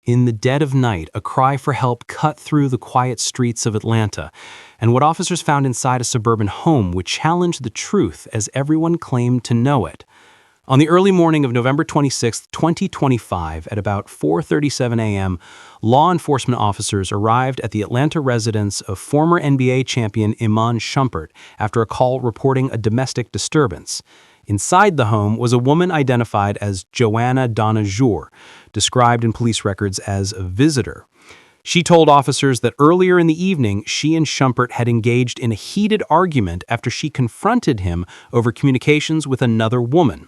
In the dead of night, a cry for help cut through the quiet streets of Atlanta, and what officers found inside a suburban home would challenge the truth as everyone claimed to know it. On the early morning of November 26, 2025, at about 4:37 a.m., law enforcement officers arrived at the Atlanta residence of former NBA champion Iman Shumpert after a call reporting a domestic disturbance. Inside the home was a woman identified as Joanna Donnejour, described in police records as a visitor. She told officers that earlier in the evening, she and Shumpert had engaged in a heated argument after she confronted him over communications with another woman.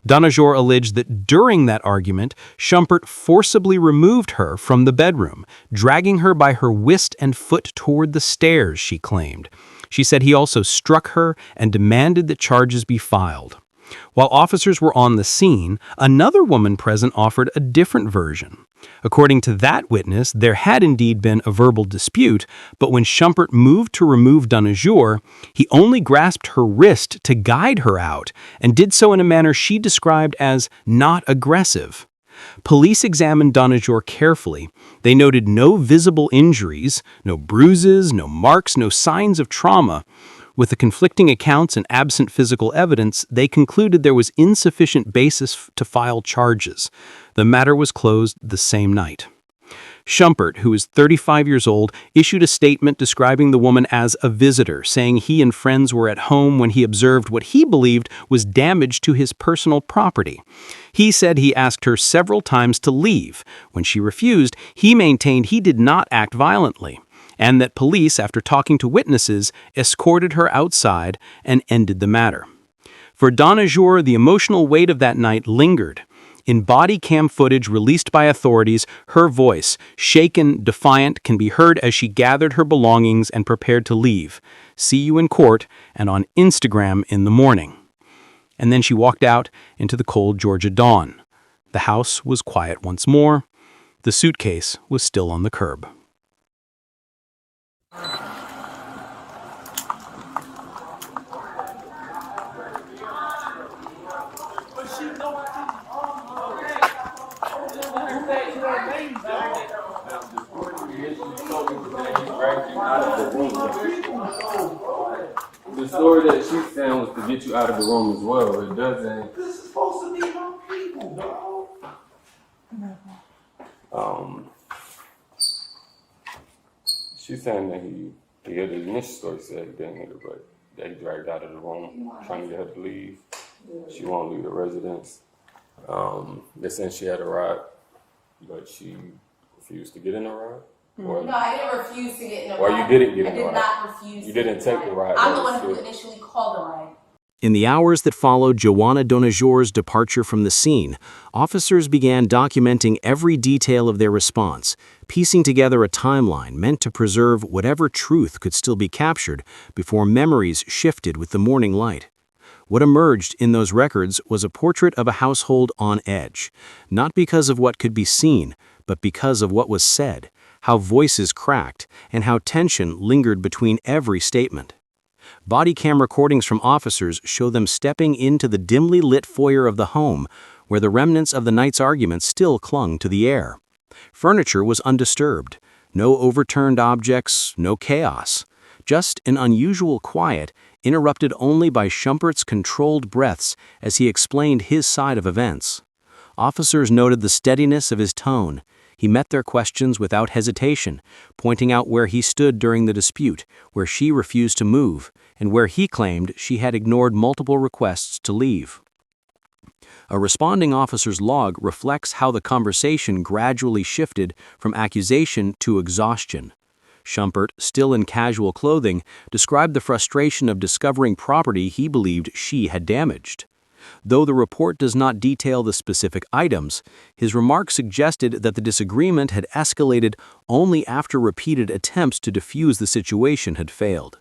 Donnejour alleged that during that argument, Shumpert forcibly removed her from the bedroom, dragging her by her wrist and foot toward the stairs, she claimed. She said he also struck her and demanded that charges be filed. While officers were on the scene, another woman present offered a different version. According to that witness, there had indeed been a verbal dispute, but when Shumpert moved to remove Donnejour, he only grasped her wrist to guide her out and did so in a manner she described as not aggressive. Police examined Donnejour carefully. They noted no visible injuries, no bruises, no marks, no signs of trauma. With the conflicting accounts and absent physical evidence, they concluded there was insufficient basis to file charges. The matter was closed the same night. Shumpert, who is 35 years old, issued a statement describing the woman as a visitor, saying he and friends were at home when he observed what he believed was damage to his personal property. He said he asked her several times to leave. When she refused, he maintained he did not act violently, and that police, after talking to witnesses, escorted her outside and ended the matter. For Donnejour, the emotional weight of that night lingered. In Bodycam footage released by authorities, her voice, shaken, defiant, can be heard as she gathered her belongings and prepared to leave. See you in court and on Instagram in the morning. And then she walked out into the cold Georgia dawn. The house was quiet once more. The suitcase was still on the curb. The story that she's saying was to get you out of the room as well. It doesn't. This is supposed to be my people, dog. She's saying that he had the initial story said he didn't hit her, but that he dragged her out of the room, trying to get her to leave. She won't leave the residence. They're saying she had a ride, but she refused to get in the ride. No, I didn't refuse to get in the ride. Or you didn't get in the ride. I did not refuse. You didn't take the ride. I'm the one who initially called the ride. In the hours that followed Joanna Donnejour's departure from the scene, officers began documenting every detail of their response, piecing together a timeline meant to preserve whatever truth could still be captured before memories shifted with the morning light. What emerged in those records was a portrait of a household on edge, not because of what could be seen, but because of what was said, how voices cracked, and how tension lingered between every statement. Bodycam recordings from officers show them stepping into the dimly lit foyer of the home, where the remnants of the night's argument still clung to the air. Furniture was undisturbed. No overturned objects, no chaos. Just an unusual quiet, interrupted only by Shumpert's controlled breaths as he explained his side of events. Officers noted the steadiness of his tone. He met their questions without hesitation, pointing out where he stood during the dispute, where she refused to move, and where he claimed she had ignored multiple requests to leave. A responding officer's log reflects how the conversation gradually shifted from accusation to exhaustion. Shumpert, still in casual clothing, described the frustration of discovering property he believed she had damaged. Though the report does not detail the specific items, his remarks suggested that the disagreement had escalated only after repeated attempts to defuse the situation had failed.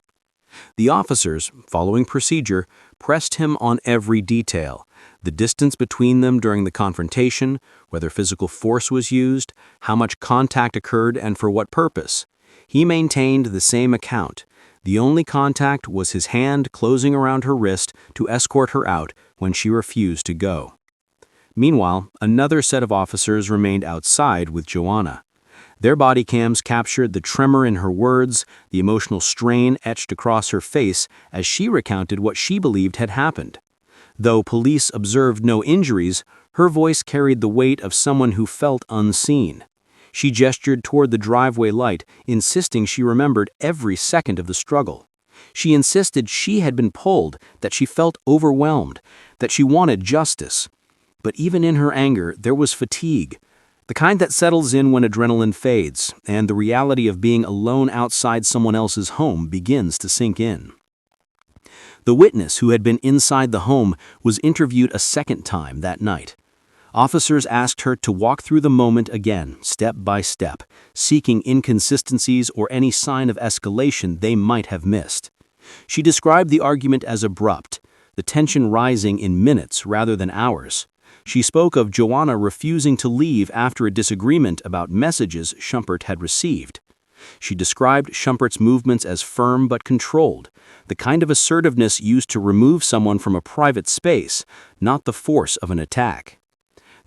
The officers, following procedure, pressed him on every detail: the distance between them during the confrontation, whether physical force was used, how much contact occurred and for what purpose. He maintained the same account. The only contact was his hand closing around her wrist to escort her out when she refused to go. Meanwhile, another set of officers remained outside with Joanna. Their body cams captured the tremor in her words, the emotional strain etched across her face as she recounted what she believed had happened. Though police observed no injuries, her voice carried the weight of someone who felt unseen. She gestured toward the driveway light, insisting she remembered every second of the struggle. She insisted she had been pulled, that she felt overwhelmed, that she wanted justice. But even in her anger, there was fatigue, the kind that settles in when adrenaline fades, and the reality of being alone outside someone else's home begins to sink in. The witness who had been inside the home was interviewed a second time that night. Officers asked her to walk through the moment again, step by step, seeking inconsistencies or any sign of escalation they might have missed. She described the argument as abrupt, the tension rising in minutes rather than hours. She spoke of Joanna refusing to leave after a disagreement about messages Shumpert had received. She described Shumpert's movements as firm but controlled, the kind of assertiveness used to remove someone from a private space, not the force of an attack.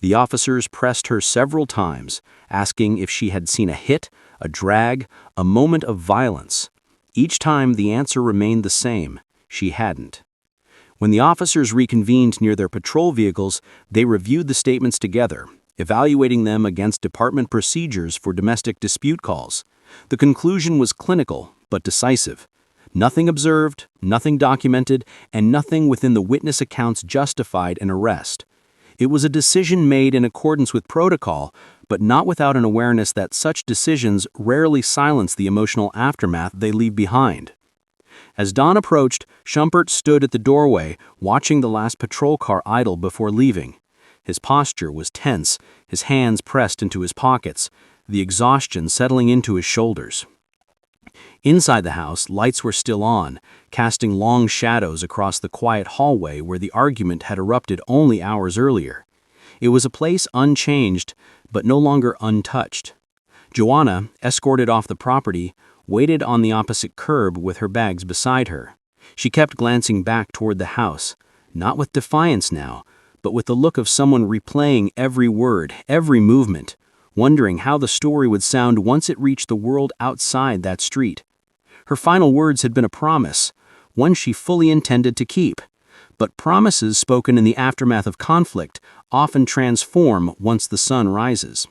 The officers pressed her several times, asking if she had seen a hit, a drag, a moment of violence. Each time the answer remained the same: she hadn't. When the officers reconvened near their patrol vehicles, they reviewed the statements together, evaluating them against department procedures for domestic dispute calls. The conclusion was clinical but decisive. Nothing observed, nothing documented, and nothing within the witness accounts justified an arrest. It was a decision made in accordance with protocol, but not without an awareness that such decisions rarely silence the emotional aftermath they leave behind. As dawn approached, Shumpert stood at the doorway, watching the last patrol car idle before leaving. His posture was tense, his hands pressed into his pockets, the exhaustion settling into his shoulders. Inside the house, lights were still on, casting long shadows across the quiet hallway where the argument had erupted only hours earlier. It was a place unchanged, but no longer untouched. Joanna, escorted off the property, waited on the opposite curb with her bags beside her. She kept glancing back toward the house, not with defiance now, but with the look of someone replaying every word, every movement, wondering how the story would sound once it reached the world outside that street. Her final words had been a promise, one she fully intended to keep. But promises spoken in the aftermath of conflict often transform once the sun rises.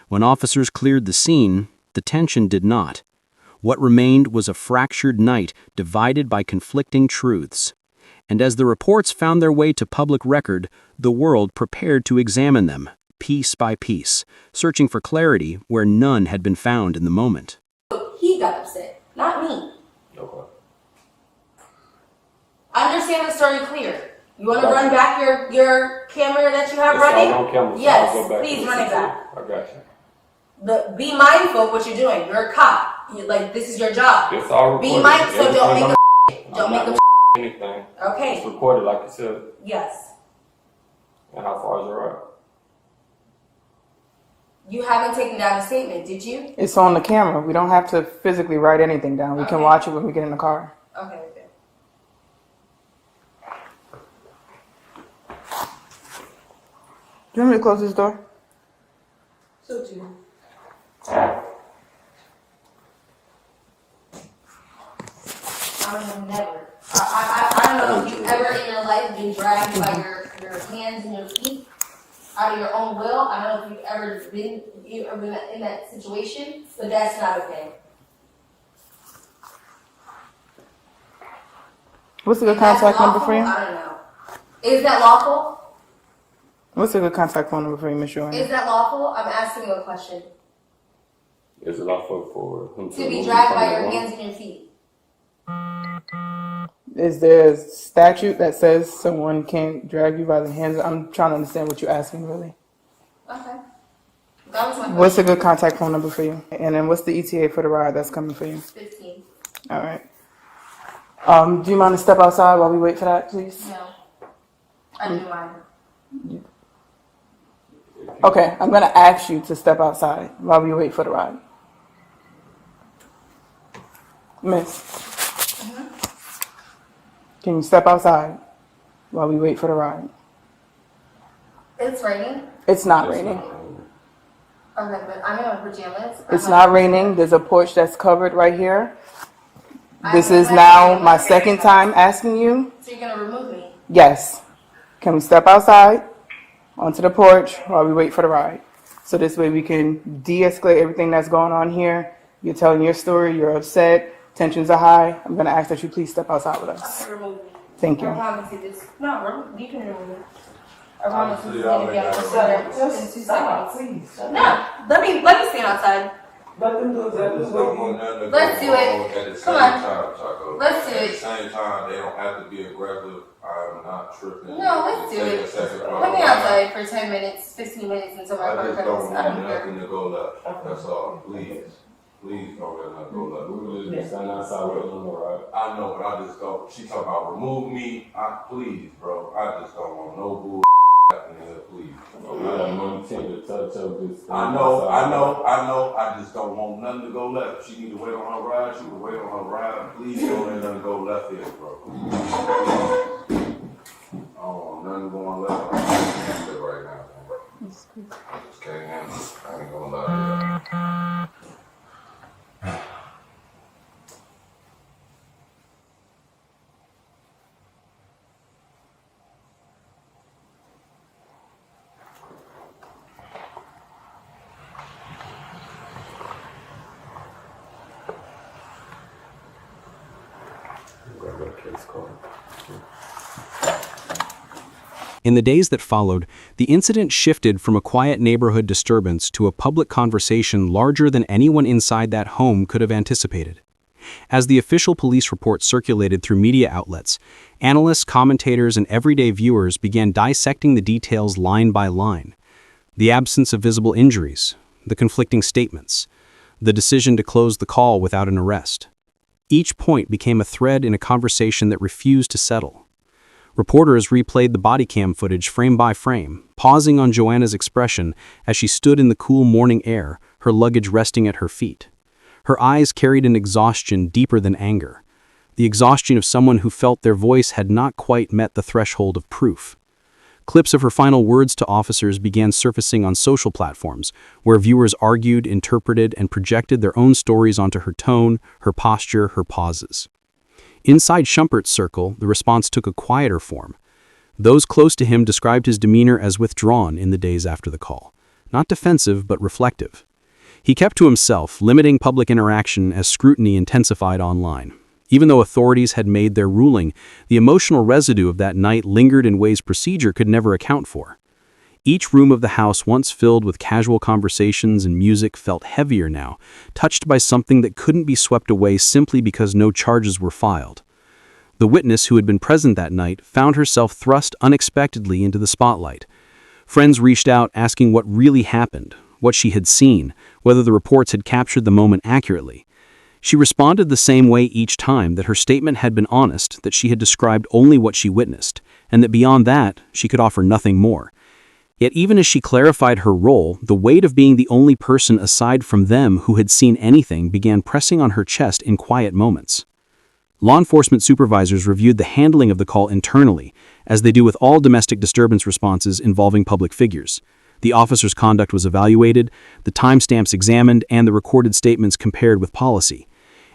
When officers cleared the scene, the tension did not. What remained was a fractured night divided by conflicting truths. And as the reports found their way to public record, the world prepared to examine them, piece by piece, searching for clarity where none had been found in the moment. He got upset, not me. Okay. I understand the story clear. You want to run back your camera that you have It's running? all on camera, so Yes, I'll go back please to run the it back. I got you. Be mindful of what you're doing. You're a cop. This is your job. It's all recorded. Be mindful, so don't make a anything. Okay. It's recorded like you said. Yes. And how far is it right? You haven't taken down a statement, did you? It's on the camera. We don't have to physically write anything down. We can Okay. watch it when we get in the car. Okay. Do you want me to close this door? So too. I have never. I don't know if you've ever in your life been dragged by your hands and your feet out of your own will. I don't know if you've ever been in that situation, but that's not okay. What's a good If that's contact number lawful, for you? I don't know. Is that lawful? What's a good contact phone number for you, Miss Joanna? Is that lawful? I'm asking you a question. Is it lawful for him To be remove dragged from by the your room? hands and your feet. Is there a statute that says someone can't drag you by the hands? I'm trying to understand what you're asking, really. Okay. That was my question. What's a good contact phone number for you? And then what's the ETA for the ride that's coming for you? 15. All right. Do you mind to step outside while we wait for that, please? No. I do mine. Okay, I'm going to ask you to step outside while we wait for the ride. Miss, can you step outside while we wait for the ride? It's raining. It's not raining. Okay, but I'm in my pajamas. It's not raining. There's a porch that's covered right here. This is now my second time asking you. So you're gonna remove me? Yes. Can we step outside onto the porch while we wait for the ride? So this way we can de-escalate everything that's going on here. You're telling your story. You're upset. Tensions are high. I'm going to ask that you please step outside with us. Okay, remove me. Thank you. I promise you this. No, you can remove me. I promise this is gonna be out of in 2 seconds. Please. No, let me stand outside. Let them do exactly what Let's do it. Come on. Let's do At it. the same time, they don't have to be aggressive. I'm not tripping. No, let's do Take it. a second Put me outside for 10 minutes, 15 minutes until my I car just comes. don't I want don't care. nothing to go left. That's all. Please. Please don't let nothing go left. We were just standing outside with them, right? I know, but I just don't. She talking about remove me. Please, bro. I just don't want no bull happening here, please. I don't want to take the touch of this. I know. I just don't want nothing to go left. She need to wait on her ride. She can wait on her ride. Please don't let nothing go left here, bro. I don't want nothing going left. I can't handle it right now, man. Just can't handle it. I ain't gonna lie to you. In the days that followed, the incident shifted from a quiet neighborhood disturbance to a public conversation larger than anyone inside that home could have anticipated. As the official police report circulated through media outlets, analysts, commentators, and everyday viewers began dissecting the details line by line. The absence of visible injuries, the conflicting statements, the decision to close the call without an arrest. Each point became a thread in a conversation that refused to settle. Reporters replayed the Bodycam footage frame by frame, pausing on Joanna's expression as she stood in the cool morning air, her luggage resting at her feet. Her eyes carried an exhaustion deeper than anger, the exhaustion of someone who felt their voice had not quite met the threshold of proof. Clips of her final words to officers began surfacing on social platforms, where viewers argued, interpreted, and projected their own stories onto her tone, her posture, her pauses. Inside Shumpert's circle, the response took a quieter form. Those close to him described his demeanor as withdrawn in the days after the call, not defensive but reflective. He kept to himself, limiting public interaction as scrutiny intensified online. Even though authorities had made their ruling, the emotional residue of that night lingered in ways procedure could never account for. Each room of the house, once filled with casual conversations and music, felt heavier now, touched by something that couldn't be swept away simply because no charges were filed. The witness who had been present that night found herself thrust unexpectedly into the spotlight. Friends reached out asking what really happened, what she had seen, whether the reports had captured the moment accurately. She responded the same way each time, that her statement had been honest, that she had described only what she witnessed, and that beyond that, she could offer nothing more. Yet even as she clarified her role, the weight of being the only person aside from them who had seen anything began pressing on her chest in quiet moments. Law enforcement supervisors reviewed the handling of the call internally, as they do with all domestic disturbance responses involving public figures. The officer's conduct was evaluated, the timestamps examined, and the recorded statements compared with policy.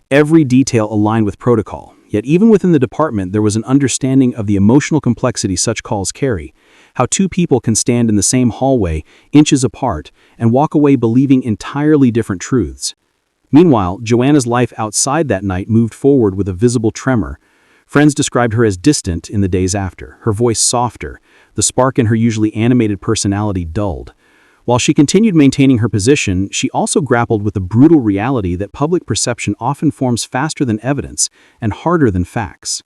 Every detail aligned with protocol, yet even within the department there was an understanding of the emotional complexity such calls carry, how two people can stand in the same hallway, inches apart, and walk away believing entirely different truths. Meanwhile, Joanna's life outside that night moved forward with a visible tremor. Friends described her as distant in the days after, her voice softer, the spark in her usually animated personality dulled. While she continued maintaining her position, she also grappled with the brutal reality that public perception often forms faster than evidence and harder than facts.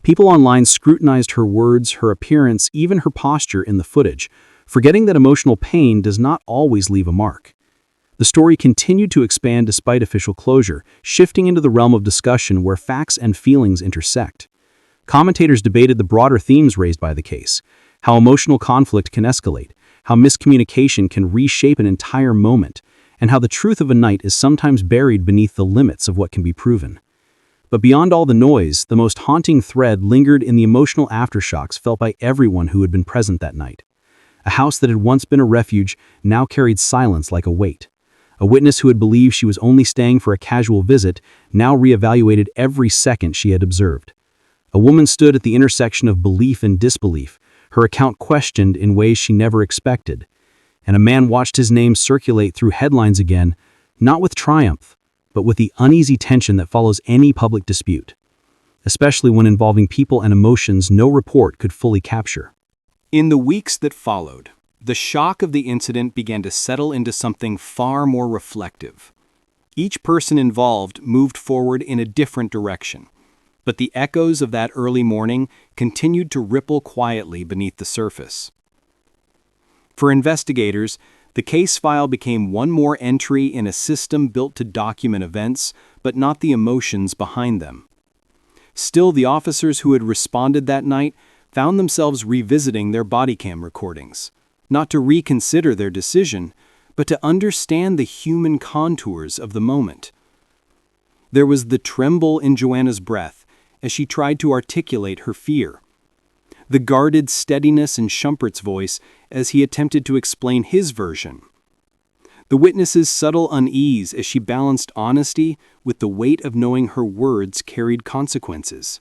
People online scrutinized her words, her appearance, even her posture in the footage, forgetting that emotional pain does not always leave a mark. The story continued to expand despite official closure, shifting into the realm of discussion where facts and feelings intersect. Commentators debated the broader themes raised by the case, how emotional conflict can escalate, how miscommunication can reshape an entire moment, and how the truth of a night is sometimes buried beneath the limits of what can be proven. But beyond all the noise, the most haunting thread lingered in the emotional aftershocks felt by everyone who had been present that night. A house that had once been a refuge now carried silence like a weight. A witness who had believed she was only staying for a casual visit now reevaluated every second she had observed. A woman stood at the intersection of belief and disbelief, her account questioned in ways she never expected. And a man watched his name circulate through headlines again, not with triumph, but with the uneasy tension that follows any public dispute, especially when involving people and emotions no report could fully capture. In the weeks that followed, the shock of the incident began to settle into something far more reflective. Each person involved moved forward in a different direction, but the echoes of that early morning continued to ripple quietly beneath the surface. For investigators, the case file became one more entry in a system built to document events, but not the emotions behind them. Still, the officers who had responded that night found themselves revisiting their Bodycam recordings, not to reconsider their decision, but to understand the human contours of the moment. There was the tremble in Joanna's breath as she tried to articulate her fear, the guarded steadiness in Shumpert's voice as he attempted to explain his version, the witness's subtle unease as she balanced honesty with the weight of knowing her words carried consequences.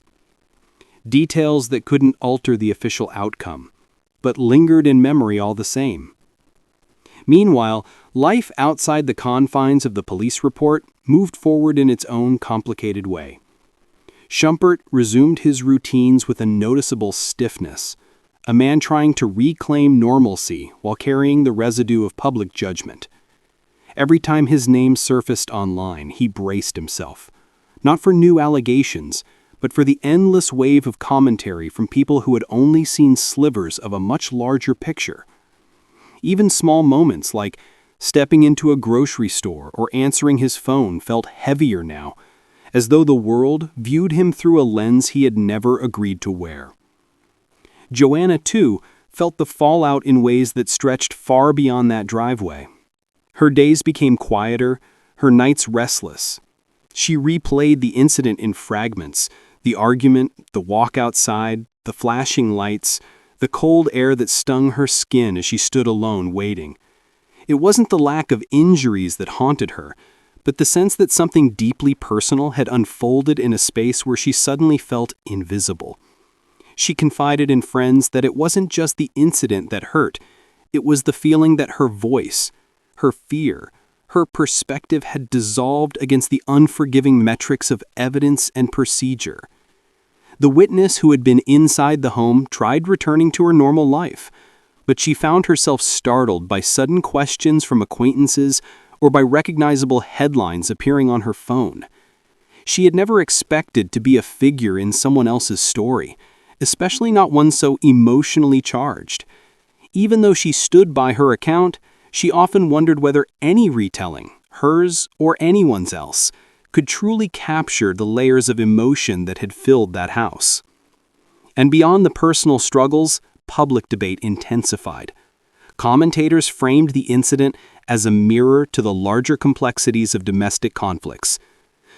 Details that couldn't alter the official outcome, but lingered in memory all the same. Meanwhile, life outside the confines of the police report moved forward in its own complicated way. Shumpert resumed his routines with a noticeable stiffness, a man trying to reclaim normalcy while carrying the residue of public judgment. Every time his name surfaced online, he braced himself, not for new allegations, but for the endless wave of commentary from people who had only seen slivers of a much larger picture. Even small moments like stepping into a grocery store or answering his phone felt heavier now, as though the world viewed him through a lens he had never agreed to wear. Joanna, too, felt the fallout in ways that stretched far beyond that driveway. Her days became quieter, her nights restless. She replayed the incident in fragments, the argument, the walk outside, the flashing lights, the cold air that stung her skin as she stood alone waiting. It wasn't the lack of injuries that haunted her, but the sense that something deeply personal had unfolded in a space where she suddenly felt invisible. She confided in friends that it wasn't just the incident that hurt, it was the feeling that her voice, her fear, her perspective had dissolved against the unforgiving metrics of evidence and procedure. The witness who had been inside the home tried returning to her normal life, but she found herself startled by sudden questions from acquaintances or by recognizable headlines appearing on her phone. She had never expected to be a figure in someone else's story, especially not one so emotionally charged. Even though she stood by her account, she often wondered whether any retelling, hers or anyone's else, could truly capture the layers of emotion that had filled that house. And beyond the personal struggles, public debate intensified. Commentators framed the incident as a mirror to the larger complexities of domestic conflicts,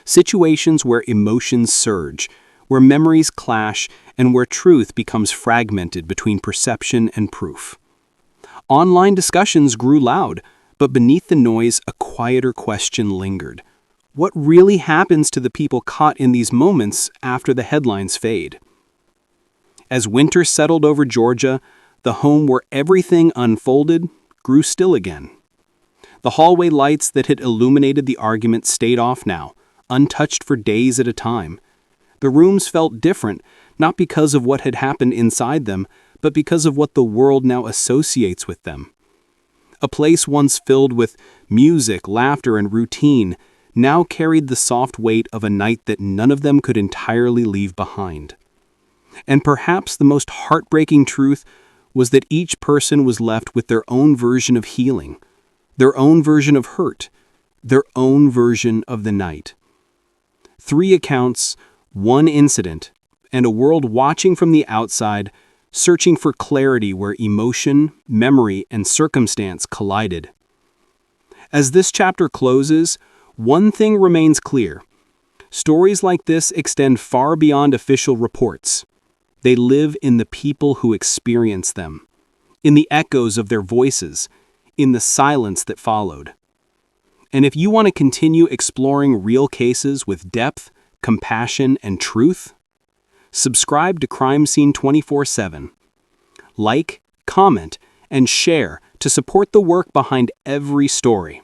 situations where emotions surge, where memories clash, and where truth becomes fragmented between perception and proof. Online discussions grew loud, but beneath the noise, a quieter question lingered. What really happens to the people caught in these moments after the headlines fade? As winter settled over Georgia, the home where everything unfolded grew still again. The hallway lights that had illuminated the argument stayed off now, untouched for days at a time. The rooms felt different, not because of what had happened inside them, but because of what the world now associates with them. A place once filled with music, laughter, and routine now carried the soft weight of a night that none of them could entirely leave behind. And perhaps the most heartbreaking truth was that each person was left with their own version of healing, their own version of hurt, their own version of the night. 3 accounts, 1 incident, and a world watching from the outside, searching for clarity where emotion, memory, and circumstance collided. As this chapter closes, one thing remains clear. Stories like this extend far beyond official reports. They live in the people who experience them, in the echoes of their voices, in the silence that followed. And if you want to continue exploring real cases with depth, compassion, and truth, subscribe to Crime Scene 24/7. Like, comment, and share to support the work behind every story.